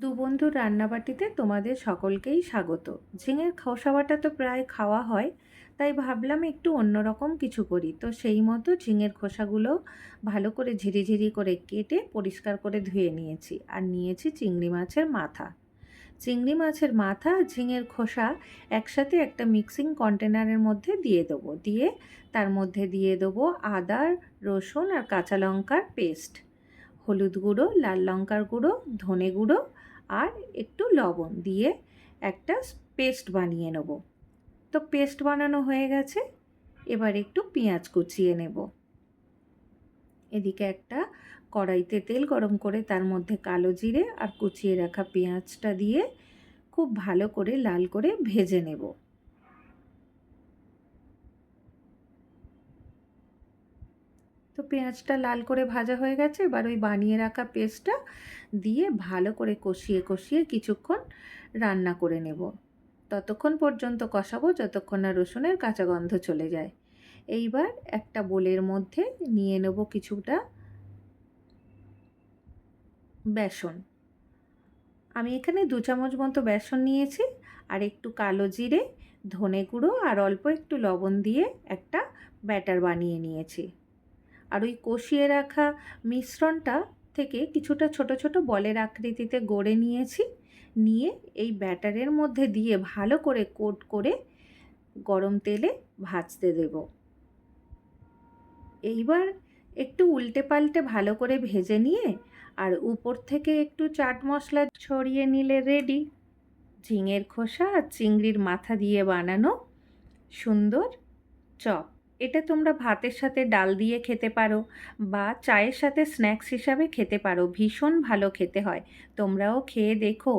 দু বন্ধুর রান্নাবাটিতে তোমাদের সকলকেই স্বাগত। ঝিঙের খোসা বাটা তো প্রায় খাওয়া হয়, তাই ভাবলাম একটু অন্যরকম কিছু করি। তো সেই মতো ঝিঙের খোসাগুলো ভালো করে ঝিরিঝিরি করে কেটে পরিষ্কার করে ধুয়ে নিয়েছি। আর নিয়েছি চিংড়ি মাছের মাথা। চিংড়ি মাছের মাথা আর ঝিঙের খোসা একসাথে একটা মিক্সিং কন্টেনারের মধ্যে দিয়ে দেবো। দিয়ে তার মধ্যে দিয়ে দেবো আদা, রসুন আর কাঁচা লঙ্কার পেস্ট, হলুদ গুঁড়ো, লাল লঙ্কার গুঁড়ো, ধনে গুঁড়ো আর একটু লবণ দিয়ে একটা পেস্ট বানিয়ে নেব। তো পেস্ট বানানো হয়ে গেছে। এবার একটু পেঁয়াজ কুচিয়ে নেব। এদিকে একটা কড়াইতে তেল গরম করে তার মধ্যে কালো জিরে আর কুচিয়ে রাখা পেঁয়াজটা দিয়ে খুব ভালো করে লাল করে ভেজে নেব। তো পেঁয়াজটা লাল করে ভাজা হয়ে গেছে। এবার ওই বানিয়ে রাখা পেস্টটা দিয়ে ভালো করে কষিয়ে কষিয়ে কিছুক্ষণ রান্না করে নেব। ততক্ষণ পর্যন্ত কষাবো যতক্ষণ না রসুনের কাঁচা গন্ধ চলে যায়। এইবার একটা বোলের মধ্যে নিয়ে নেব কিছুটা বেসন। আমি এখানে 2 চামচ মতো বেসন নিয়েছি। আর একটু কালো জিরে, ধনে গুঁড়ো আর অল্প একটু লবণ দিয়ে একটা ব্যাটার বানিয়ে নিয়েছি। আর ওই কষিয়ে রাখা মিশ্রণটা থেকে কিছুটা ছোট ছোট বলের আকৃতিতে গড়ে নিয়েছি। নিয়ে এই ব্যাটারের মধ্যে দিয়ে ভালো করে কোট করে গরম তেলে ভাজতে দেব। এইবার একটু উল্টে পাল্টে ভালো করে ভেজে নিয়ে আর উপর থেকে একটু চাট মশলা ছড়িয়ে নিলে রেডি ঝিঙের খোসা আর চিংড়ির মাথা দিয়ে বানানো সুন্দর চপ। এটা তোমরা ভাতের সাথে ডাল দিয়ে খেতে পারো বা চায়ের সাথে স্ন্যাক্স হিসাবে খেতে পারো। ভীষণ ভালো খেতে হয়। তোমরাও খেয়ে দেখো।